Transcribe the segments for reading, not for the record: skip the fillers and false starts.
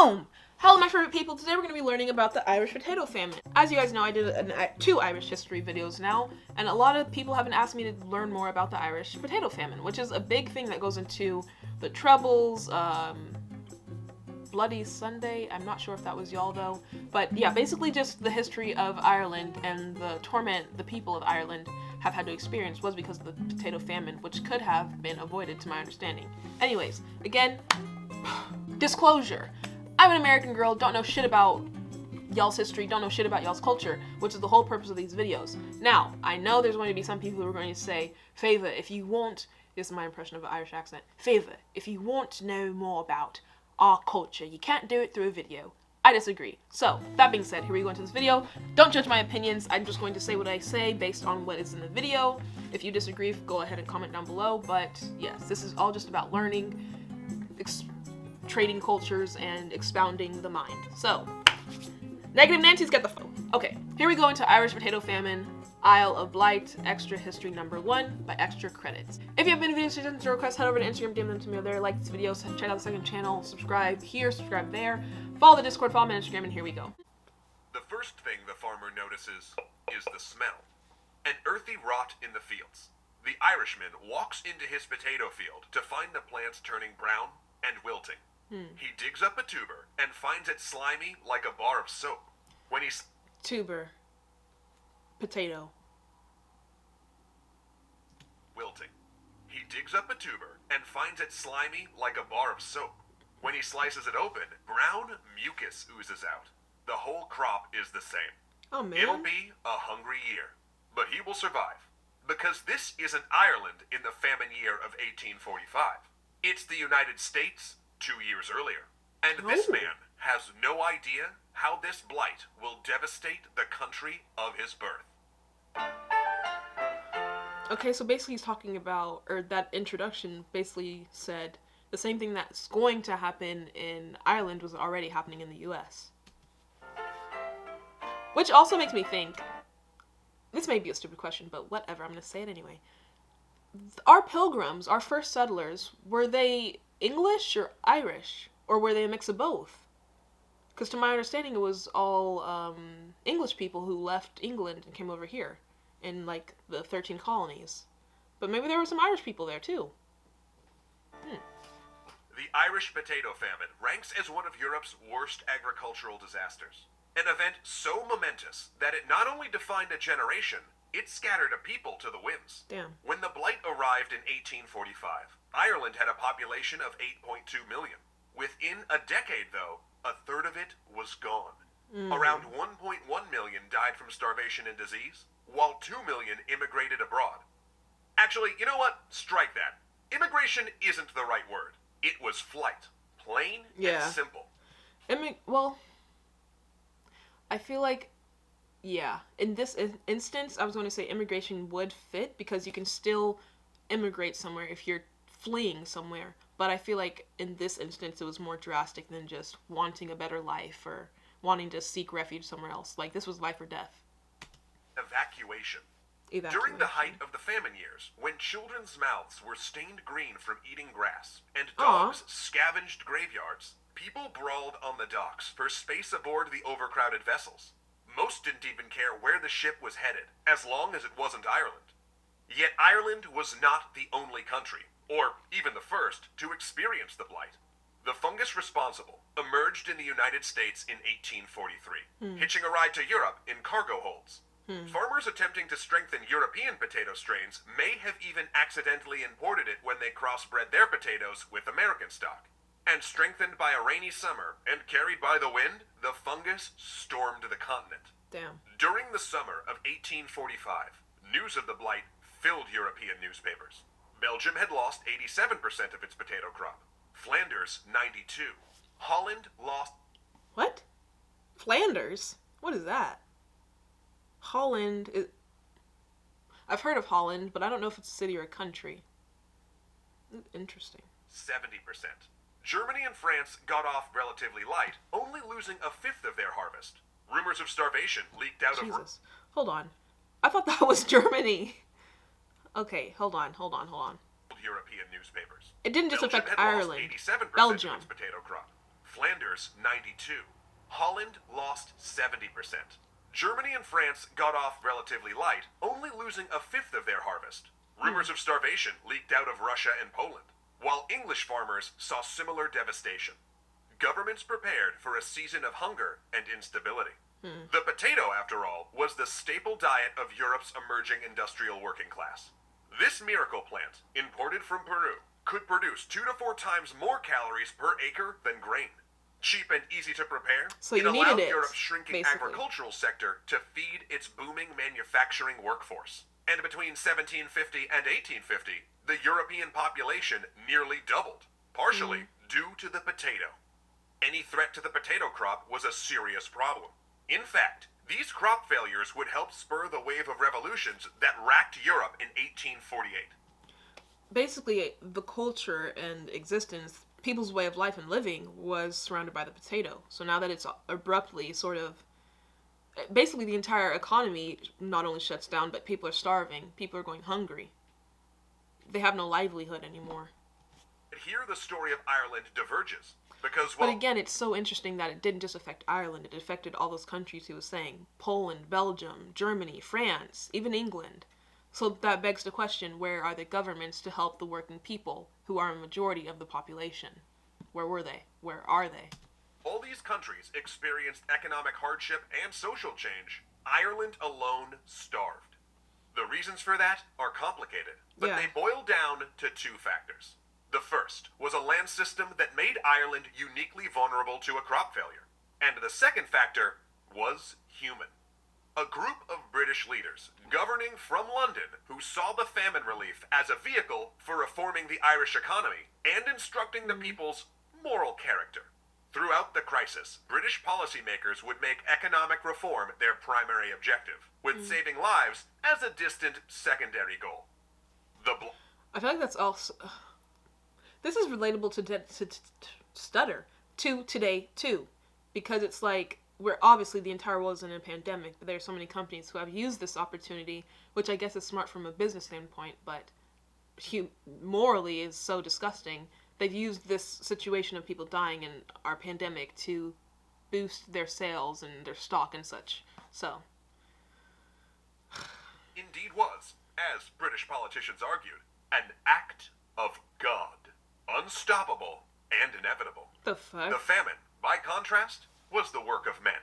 Boom! Hello my favorite people, today we're going to be learning about the Irish potato famine. As you guys know, I did two Irish history videos now, and a lot of people have been asking me to learn more about the Irish potato famine, which is a big thing that goes into the Troubles, Bloody Sunday, I'm not sure if that was y'all though, but yeah, basically just the history of Ireland and the torment the people of Ireland have had to experience was because of the potato famine, which could have been avoided to my understanding. Anyways, again, disclosure. I'm an American girl, don't know shit about y'all's history, don't know shit about y'all's culture, which is the whole purpose of these videos. Now, I know there's going to be some people who are going to say, Favour, if you want, this is my impression of an Irish accent, Favour, if you want to know more about our culture, you can't do it through a video. I disagree. So, that being said, here we go into this video. Don't judge my opinions, I'm just going to say what I say based on what is in the video. If you disagree, go ahead and comment down below, but yes, this is all just about learning, trading cultures, and expounding the mind. So, Negative Nancy's got the phone. Okay, here we go into Irish Potato Famine, Isle of Blight, Extra History number 1 by Extra Credits. If you have any video suggestions or requests, head over to Instagram, DM them to me over there, like this video, check out the second channel, subscribe here, subscribe there, follow the Discord, follow me on Instagram, and here we go. The first thing the farmer notices is the smell. An earthy rot in the fields. The Irishman walks into his potato field to find the plants turning brown and wilting. He digs up a tuber and finds it slimy like a bar of soap. When he's Tuber. Potato. wilting. He digs up a tuber and finds it slimy like a bar of soap. When he slices it open, brown mucus oozes out. The whole crop is the same. Oh man. It'll be a hungry year, but he will survive. Because this isn't Ireland in the famine year of 1845. It's the United States 2 years earlier. And this man has no idea how this blight will devastate the country of his birth. Okay, so basically he's talking about, or that introduction basically said the same thing that's going to happen in Ireland was already happening in the US. Which also makes me think, this may be a stupid question, but whatever, I'm going to say it anyway. Our pilgrims, our first settlers, were they English or Irish? Or were they a mix of both? Because to my understanding, it was all English people who left England and came over here in, like, the 13 colonies. But maybe there were some Irish people there, too. The Irish potato famine ranks as one of Europe's worst agricultural disasters. An event so momentous that it not only defined a generation, it scattered a people to the winds. Damn. When the blight arrived in 1845, Ireland had a population of 8.2 million. Within a decade, though, a third of it was gone. Around 1.1 million died from starvation and disease, while 2 million immigrated abroad. Actually, you know what? Strike that. Immigration isn't the right word. It was flight. Plain and simple. Well, I feel like, yeah, in this instance, I was going to say immigration would fit because you can still immigrate somewhere if you're fleeing somewhere. But I feel like in this instance, it was more drastic than just wanting a better life or wanting to seek refuge somewhere else. Like, this was life or death. Evacuation. During the height of the famine years, when children's mouths were stained green from eating grass and dogs scavenged graveyards, people brawled on the docks for space aboard the overcrowded vessels. Most didn't even care where the ship was headed, as long as it wasn't Ireland. Yet Ireland was not the only country, or even the first, to experience the blight. The fungus responsible emerged in the United States in 1843, hitching a ride to Europe in cargo holds. Farmers attempting to strengthen European potato strains may have even accidentally imported it when they crossbred their potatoes with American stock. And strengthened by a rainy summer and carried by the wind, the fungus stormed the continent. Damn. During the summer of 1845, news of the blight filled European newspapers. Belgium had lost 87% of its potato crop. Flanders, 92%. Holland lost... What? Flanders? What is that? Holland is... I've heard of Holland, but I don't know if it's a city or a country. Interesting. 70%. Germany and France got off relatively light, only losing a fifth of their harvest. Rumors of starvation leaked out of... Jesus. Hold on. I thought that was Germany. Okay, hold on. European newspapers. It didn't just Belgium affect had Ireland. Lost 87% Belgium. of its potato crop. Flanders 92. Holland lost 70%. Germany and France got off relatively light, only losing a fifth of their harvest. Rumors of starvation leaked out of Russia and Poland, while English farmers saw similar devastation. Governments prepared for a season of hunger and instability. The potato, after all, was the staple diet of Europe's emerging industrial working class. This miracle plant, imported from Peru, could produce 2 to 4 times more calories per acre than grain. Cheap and easy to prepare, so it allowed Europe's shrinking agricultural sector to feed its booming manufacturing workforce. And between 1750 and 1850, the European population nearly doubled, partially due to the potato. Any threat to the potato crop was a serious problem. In fact, these crop failures would help spur the wave of revolutions that racked Europe in 1848. Basically, the culture and existence, people's way of life and living, was surrounded by the potato. So now that it's abruptly sort of... Basically, the entire economy not only shuts down, but people are starving. People are going hungry. They have no livelihood anymore. Here the story of Ireland diverges. Because, but again, it's so interesting that it didn't just affect Ireland. It affected all those countries he was saying. Poland, Belgium, Germany, France, even England. So that begs the question, where are the governments to help the working people, who are a majority of the population? Where were they? Where are they? All these countries experienced economic hardship and social change. Ireland alone starved. The reasons for that are complicated, but they boil down to 2 factors. The first was a land system that made Ireland uniquely vulnerable to a crop failure. And the second factor was human. A group of British leaders governing from London who saw the famine relief as a vehicle for reforming the Irish economy and instructing the people's moral character. Throughout the crisis, British policymakers would make economic reform their primary objective, with saving lives as a distant secondary goal. I feel like that's also... This is relatable to today, too. Because it's like, we're obviously the entire world is in a pandemic, but there are so many companies who have used this opportunity, which I guess is smart from a business standpoint, but morally is so disgusting. They've used this situation of people dying in our pandemic to boost their sales and their stock and such. So. Indeed was, as British politicians argued, an act of God. Unstoppable and inevitable. The fuck? The famine, by contrast, was the work of men.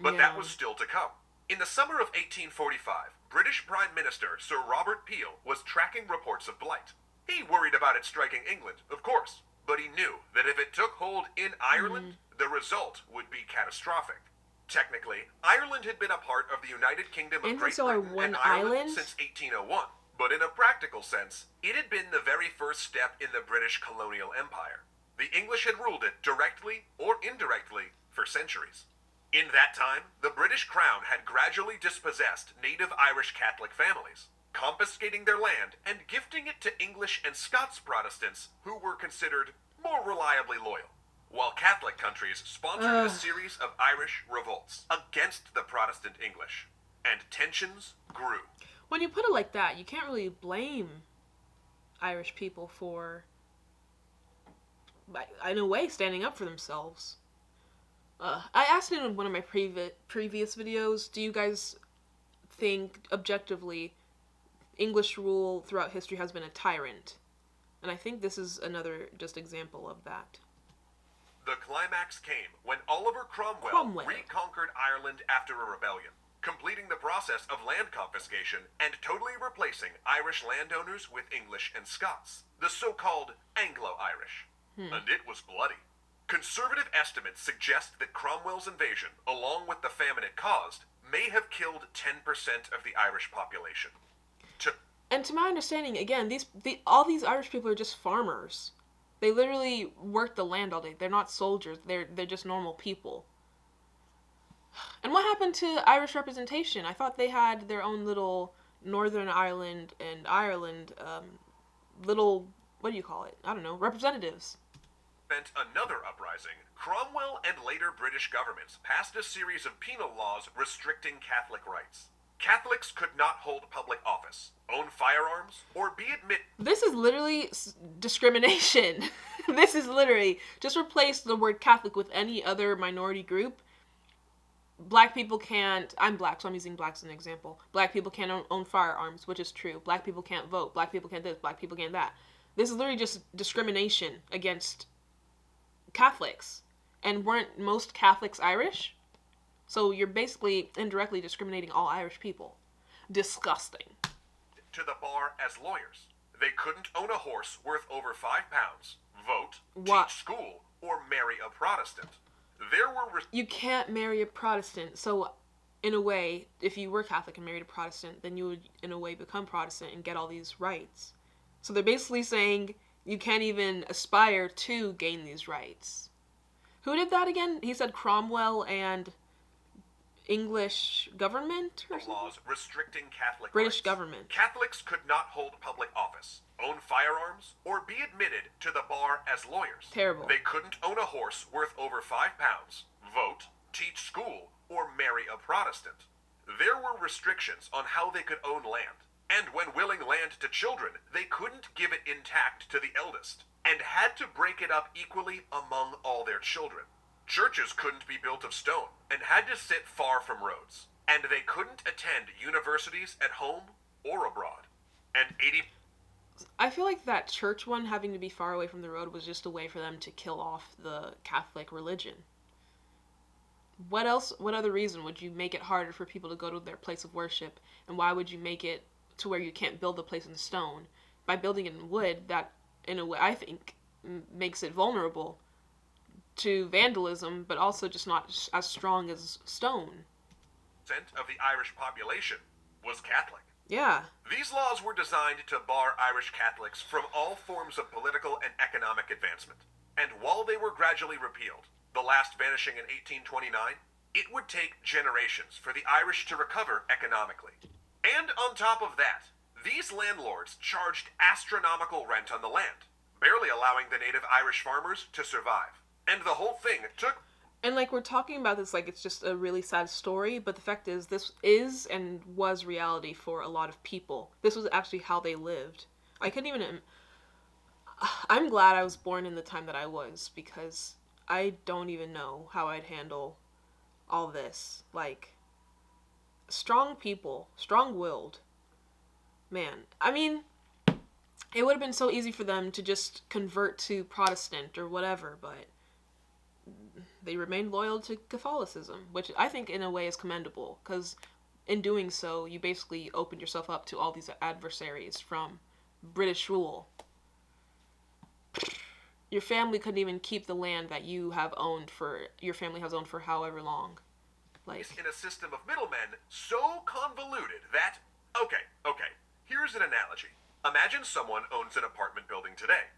But that was still to come. In the summer of 1845, British Prime Minister Sir Robert Peel was tracking reports of blight. He worried about it striking England, of course, but he knew that if it took hold in Ireland, the result would be catastrophic. Technically, Ireland had been a part of the United Kingdom of Great Britain and Ireland since 1801. But in a practical sense, it had been the very first step in the British colonial empire. The English had ruled it directly or indirectly for centuries. In that time, the British Crown had gradually dispossessed native Irish Catholic families, confiscating their land and gifting it to English and Scots Protestants who were considered more reliably loyal, while Catholic countries sponsored a series of Irish revolts against the Protestant English, and tensions grew. When you put it like that, you can't really blame Irish people for, in a way, standing up for themselves. I asked in one of my previous videos, do you guys think, objectively, English rule throughout history has been a tyrant? And I think this is another just example of that. The climax came when Oliver Cromwell reconquered Ireland after a rebellion, completing the process of land confiscation and totally replacing Irish landowners with English and Scots, the so-called Anglo-Irish. And it was bloody. Conservative estimates suggest that Cromwell's invasion, along with the famine it caused, may have killed 10% of the Irish population. And to my understanding, again, all these Irish people are just farmers. They literally work the land all day. They're not soldiers. They're just normal people. And what happened to Irish representation? I thought they had their own little Northern Ireland and Ireland, little, what do you call it? I don't know, representatives. Meant another uprising, Cromwell and later British governments passed a series of penal laws restricting Catholic rights. Catholics could not hold public office, own firearms, or be admitted. This is literally discrimination. This is literally, just replace the word Catholic with any other minority group. Black people can't, I'm black, so I'm using blacks as an example. Black people can't own firearms, which is true. Black people can't vote. Black people can't this. Black people can't that. This is literally just discrimination against Catholics. And weren't most Catholics Irish? So you're basically indirectly discriminating all Irish people. Disgusting. To the bar as lawyers. They couldn't own a horse worth over £5, vote, teach school, or marry a Protestant. There were... You can't marry a Protestant. So, in a way, if you were Catholic and married a Protestant, then you would, in a way, become Protestant and get all these rights. So they're basically saying you can't even aspire to gain these rights. Who did that again? He said Cromwell and English government? Or something? Laws restricting Catholic British rights. government. Catholics could not hold public office, own firearms, or be admitted to the bar as lawyers. Terrible. They couldn't own a horse worth over £5, vote, teach school, or marry a Protestant. There were restrictions on how they could own land, and when willing land to children, they couldn't give it intact to the eldest, and had to break it up equally among all their children. Churches couldn't be built of stone, and had to sit far from roads, and they couldn't attend universities at home or abroad. And 80... I feel like that church one having to be far away from the road was just a way for them to kill off the Catholic religion. What other reason would you make it harder for people to go to their place of worship? And why would you make it to where you can't build the place in stone? By building it in wood, that, in a way, I think, makes it vulnerable to vandalism, but also just not as strong as stone. ...of the Irish population was Catholic. Yeah. These laws were designed to bar Irish Catholics from all forms of political and economic advancement. And while they were gradually repealed, the last vanishing in 1829, it would take generations for the Irish to recover economically. And on top of that, these landlords charged astronomical rent on the land, barely allowing the native Irish farmers to survive. And the whole thing took... And, like, we're talking about this like it's just a really sad story, but the fact is this is and was reality for a lot of people. This was actually how they lived. I'm glad I was born in the time that I was, because I don't even know how I'd handle all this. Like, strong people, strong-willed. Man, I mean, it would have been so easy for them to just convert to Protestant or whatever, but they remained loyal to Catholicism, which I think in a way is commendable, because in doing so, you basically opened yourself up to all these adversaries from British rule. Your family couldn't even keep the land that your family has owned for however long. Like, in a system of middlemen so convoluted that, okay, here's an analogy. Imagine someone owns an apartment building today.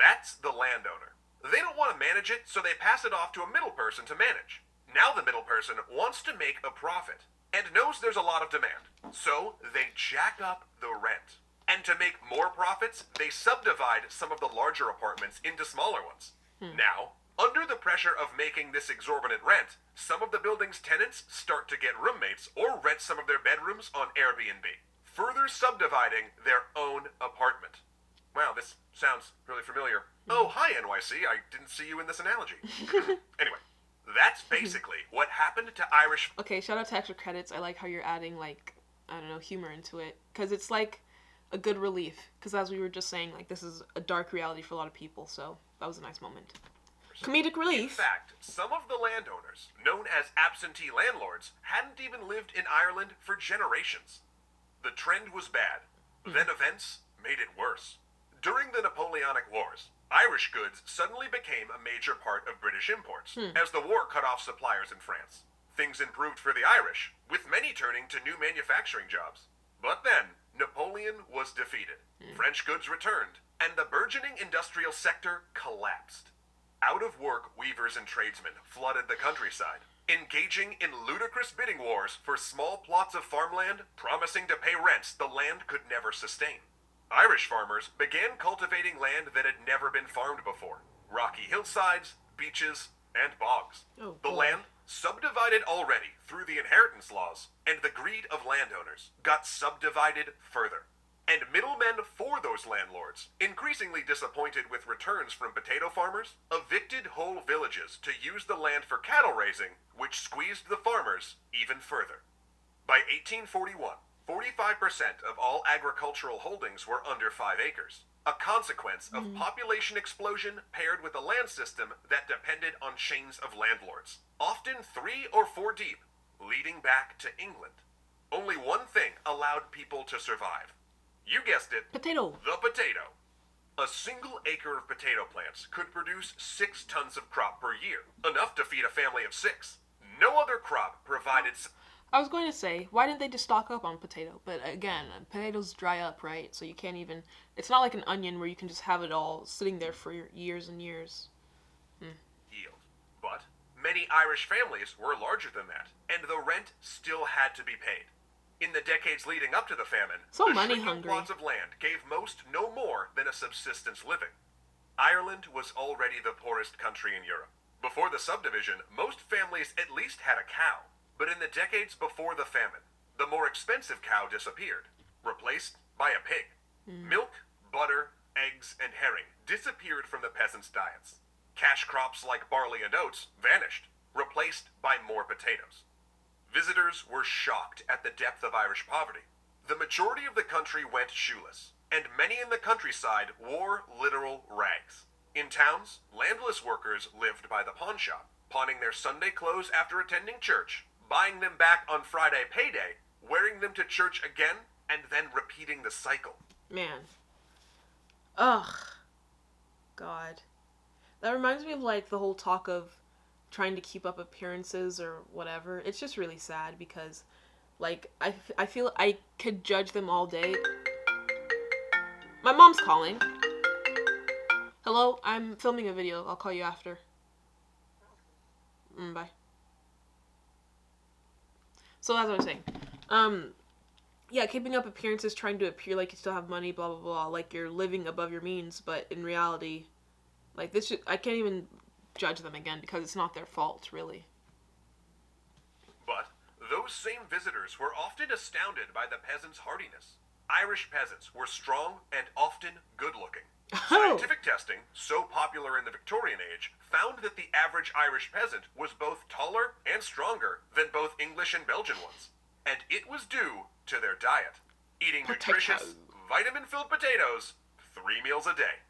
That's the landowner. They don't want to manage it, so they pass it off to a middle person to manage. Now the middle person wants to make a profit, and knows there's a lot of demand, so they jack up the rent. And to make more profits, they subdivide some of the larger apartments into smaller ones. Now, under the pressure of making this exorbitant rent, some of the building's tenants start to get roommates or rent some of their bedrooms on Airbnb, further subdividing their own apartment. Wow, this sounds really familiar. Oh, hi, NYC. I didn't see you in this analogy. Anyway, that's basically what happened to Irish... Okay, shout out to extra credits. I like how you're adding, like, I don't know, humor into it. Because it's, like, a good relief. Because as we were just saying, like, this is a dark reality for a lot of people. So that was a nice moment. Comedic relief. In fact, some of the landowners, known as absentee landlords, hadn't even lived in Ireland for generations. The trend was bad. Then events made it worse. During the Napoleonic Wars, Irish goods suddenly became a major part of British imports, as the war cut off suppliers in France. Things improved for the Irish, with many turning to new manufacturing jobs. But then, Napoleon was defeated, French goods returned, and the burgeoning industrial sector collapsed. Out-of-work weavers and tradesmen flooded the countryside, engaging in ludicrous bidding wars for small plots of farmland, promising to pay rents the land could never sustain. Irish farmers began cultivating land that had never been farmed before. Rocky hillsides, beaches, and bogs. The land, subdivided already through the inheritance laws, and the greed of landowners, got subdivided further. And middlemen for those landlords, increasingly disappointed with returns from potato farmers, evicted whole villages to use the land for cattle raising, which squeezed the farmers even further. By 1841, 45% of all agricultural holdings were under 5 acres, a consequence of population explosion paired with a land system that depended on chains of landlords, often 3 or 4 deep, leading back to England. Only one thing allowed people to survive. You guessed it. Potato. The potato. A single acre of potato plants could produce 6 tons of crop per year, enough to feed a family of 6. No other crop provided... I was going to say, why didn't they just stock up on potato? But again, potatoes dry up, right? So you can't even... It's not like an onion where you can just have it all sitting there for years and years. Yield. But many Irish families were larger than that, and the rent still had to be paid. In the decades leading up to the famine, So the money shrinking hungry. plots of land gave most no more than a subsistence living. Ireland was already the poorest country in Europe. Before the subdivision, most families at least had a cow. But in the decades before the famine, the more expensive cow disappeared, replaced by a pig. Milk, butter, eggs, and herring disappeared from the peasants' diets. Cash crops like barley and oats vanished, replaced by more potatoes. Visitors were shocked at the depth of Irish poverty. The majority of the country went shoeless, and many in the countryside wore literal rags. In towns, landless workers lived by the pawn shop, pawning their Sunday clothes after attending church, buying them back on Friday payday, wearing them to church again, and then repeating the cycle. Man. Ugh. God. That reminds me of, like, the whole talk of trying to keep up appearances or whatever. It's just really sad because, like, I feel I could judge them all day. My mom's calling. Hello, I'm filming a video. I'll call you after. Bye. So that's what I was saying. Yeah, keeping up appearances, trying to appear like you still have money, blah, blah, blah, like you're living above your means, but in reality, like, I can't even judge them again because it's not their fault, really. But those same visitors were often astounded by the peasants' hardiness. Irish peasants were strong and often good-looking. Scientific testing, so popular in the Victorian age, found that the average Irish peasant was both taller and stronger than both English and Belgian ones. And it was due to their diet, eating nutritious, vitamin-filled potatoes 3 meals a day.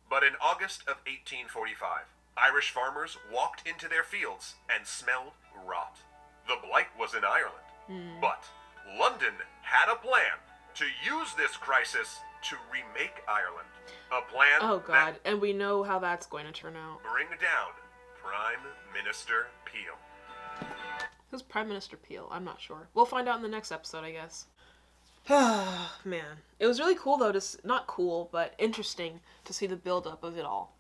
But in August of 1845, Irish farmers walked into their fields and smelled rot. The blight was in Ireland, but London had a plan to use this crisis to remake Ireland. A plan that... and we know how that's going to turn out. Bring down Prime Minister Peel. Who's Prime Minister Peel? I'm not sure. We'll find out in the next episode, I guess. Man. It was really cool, though, not cool, but interesting to see the build-up of it all.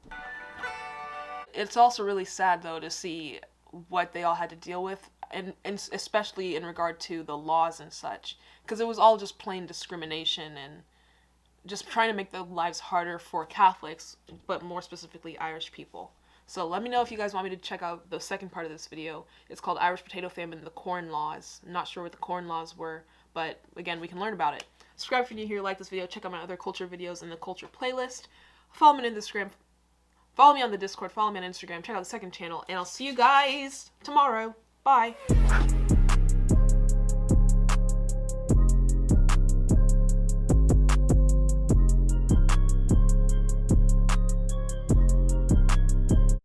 It's also really sad, though, to see what they all had to deal with, and especially in regard to the laws and such, because it was all just plain discrimination and just trying to make the lives harder for Catholics, but more specifically Irish people. So let me know if you guys want me to check out the second part of this video. It's called Irish Potato Famine, the Corn Laws. I'm not sure what the corn laws were, but again, we can learn about it. Subscribe if you're new here, like this video, check out my other culture videos in the culture playlist. Follow me on Instagram. Follow me on the Discord, follow me on Instagram, check out the second channel, and I'll see you guys tomorrow. Bye.